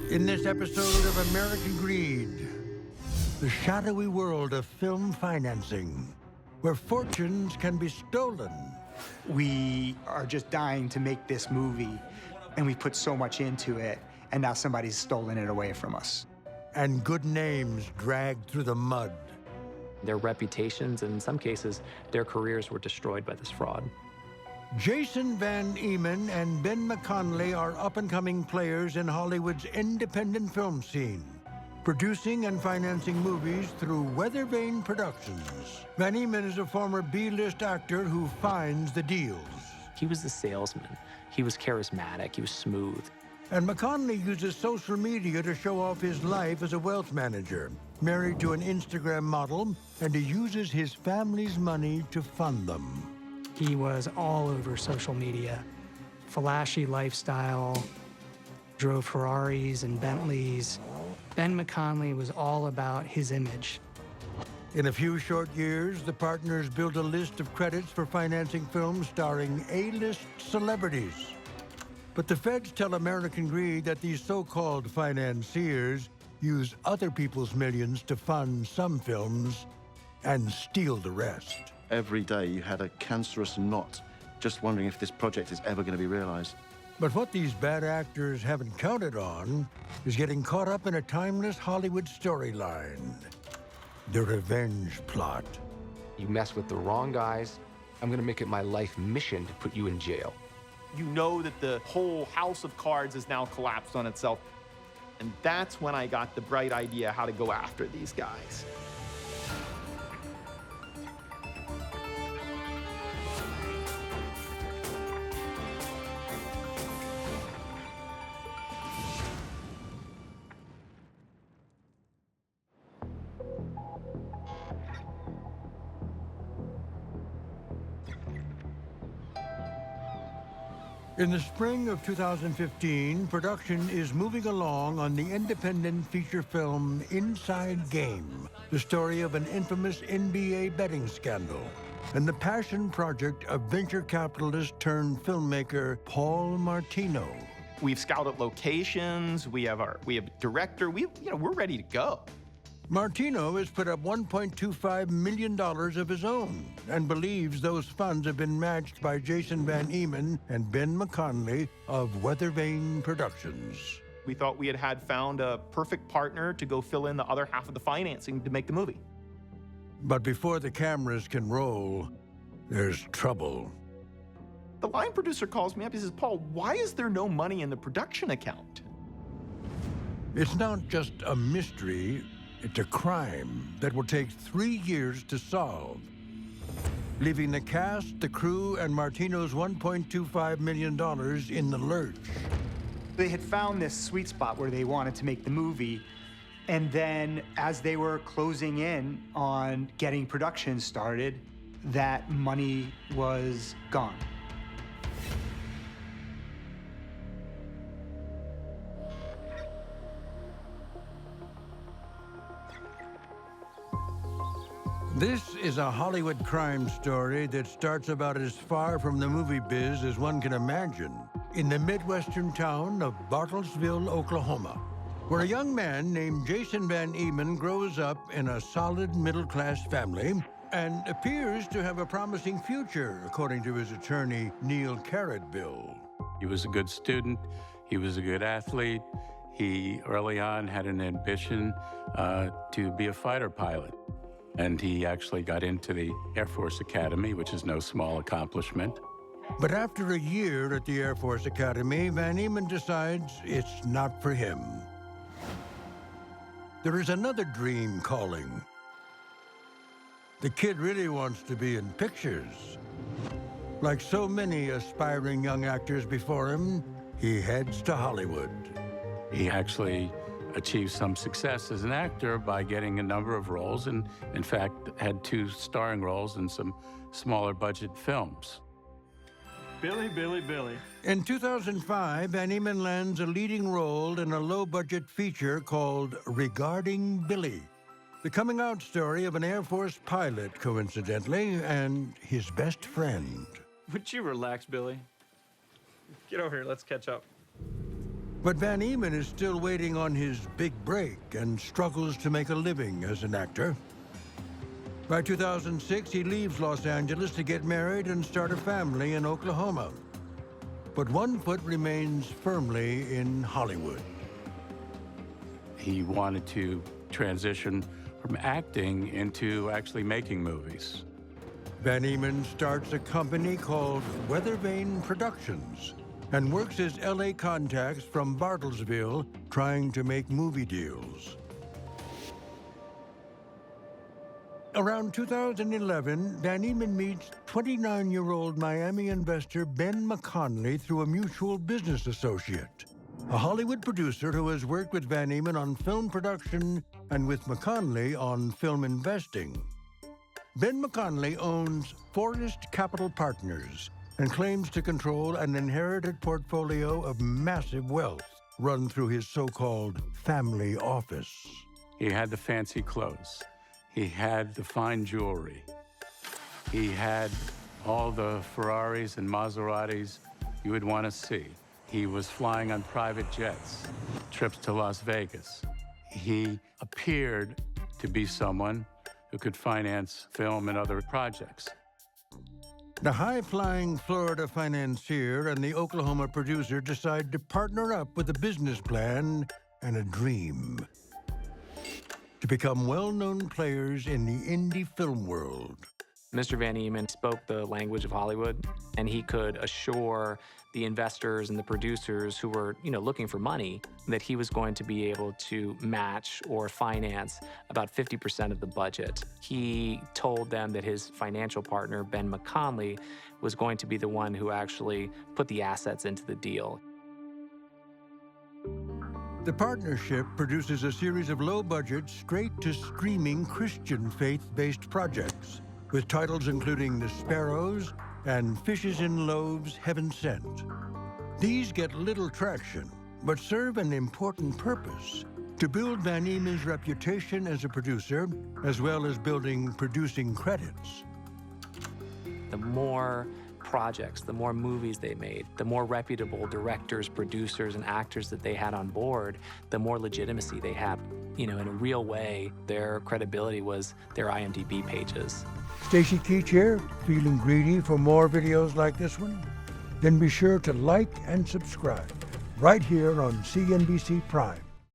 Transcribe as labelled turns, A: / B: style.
A: In this episode of American Greed, the shadowy world of film financing, where fortunes can be stolen.
B: We are just dying to make this movie, and we put so much into it, and now somebody's stolen it away from us.
A: And good names dragged through the mud.
C: Their reputations, and in some cases, their careers were destroyed by this fraud.
A: Jason Van Eman and Ben McConley are up-and-coming players in Hollywood's independent film scene, producing and financing movies through Weather Vane Productions. Van Eman is a former B-list actor who finds the deals.
C: He was the salesman. He was charismatic. He was smooth.
A: And McConley uses social media to show off his life as a wealth manager, married to an Instagram model, and he uses his family's money to fund them.
D: He was all over social media. Flashy lifestyle, drove Ferraris and Bentleys. Ben McConley was all about his image.
A: In a few short years, the partners built a list of credits for financing films starring A-list celebrities. But the feds tell American Greed that these so-called financiers use other people's millions to fund some films and steal the rest.
E: Every day you had a cancerous knot, just wondering if this project is ever going to be realized.
A: But what these bad actors haven't counted on is getting caught up in a timeless Hollywood storyline. The revenge plot.
F: You mess with the wrong guys, I'm gonna make it my life mission to put you in jail.
G: You know that the whole house of cards is now collapsed on itself. And that's when I got the bright idea how to go after these guys.
A: In the spring of 2015, production is moving along on the independent feature film Inside Game, the story of an infamous NBA betting scandal, and the passion project of venture capitalist turned filmmaker Paul Martino.
G: We've scouted locations, we have a director, we're ready to go.
A: Martino has put up $1.25 million of his own and believes those funds have been matched by Jason Van Eman and Ben McConley of Weather Vane Productions.
G: We thought we had found a perfect partner to go fill in the other half of the financing to make the movie.
A: But before the cameras can roll, there's trouble.
G: The line producer calls me up, he says, "Paul, why is there no money in the production account?"
A: It's not just a mystery. It's a crime that will take 3 years to solve, leaving the cast, the crew, and Martino's $1.25 million in the lurch.
B: They had found this sweet spot where they wanted to make the movie, and then as they were closing in on getting production started, that money was gone.
A: This is a Hollywood crime story that starts about as far from the movie biz as one can imagine, in the Midwestern town of Bartlesville, Oklahoma, where a young man named Jason Van Eman grows up in a solid middle-class family and appears to have a promising future, according to his attorney, Neil Carradville.
H: He was a good student. He was a good athlete. He early on had an ambition to be a fighter pilot. And he actually got into the Air Force Academy, which is no small accomplishment.
A: But after a year at the Air Force Academy, Van Eman decides it's not for him. There is another dream calling. The kid really wants to be in pictures. Like so many aspiring young actors before him, he heads to Hollywood.
H: He actually achieved some success as an actor by getting a number of roles, and in fact had 2 starring roles in some smaller budget films.
I: Billy.
A: In 2005, Van Eman lands a leading role in a low-budget feature called Regarding Billy, the coming-out story of an Air Force pilot, coincidentally, and his best friend.
I: Would you relax, Billy? Get over here, let's catch up.
A: But Van Eman is still waiting on his big break and struggles to make a living as an actor. By 2006, he leaves Los Angeles to get married and start a family in Oklahoma. But one foot remains firmly in Hollywood.
H: He wanted to transition from acting into actually making movies.
A: Van Eman starts a company called Weathervane Productions and works his LA contacts from Bartlesville trying to make movie deals. Around 2011, Van Eman meets 29-year-old Miami investor Ben McConley through a mutual business associate, a Hollywood producer who has worked with Van Eman on film production and with McConley on film investing. Ben McConley owns Forest Capital Partners and claims to control an inherited portfolio of massive wealth run through his so-called family office.
H: He had the fancy clothes. He had the fine jewelry. He had all the Ferraris and Maseratis you would want to see. He was flying on private jets, trips to Las Vegas. He appeared to be someone who could finance film and other projects.
A: The high-flying Florida financier and the Oklahoma producer decide to partner up with a business plan and a dream to become well-known players in the indie film world.
C: Mr. Van Eman spoke the language of Hollywood, and he could assure the investors and the producers who were, looking for money that he was going to be able to match or finance about 50% of the budget. He told them that his financial partner, Ben McConley, was going to be the one who actually put the assets into the deal.
A: The partnership produces a series of low-budget, straight-to-streaming Christian faith-based projects, with titles including The Sparrows and Fishes in Loaves, Heaven Sent. These get little traction, but serve an important purpose: to build Van Eman's reputation as a producer, as well as building producing credits.
C: The more projects, the more movies they made, the more reputable directors, producers, and actors that they had on board, the more legitimacy they had. In a real way, their credibility was their IMDb pages.
A: Stacy Keach here, feeling greedy for more videos like this one? Then be sure to like and subscribe right here on CNBC Prime.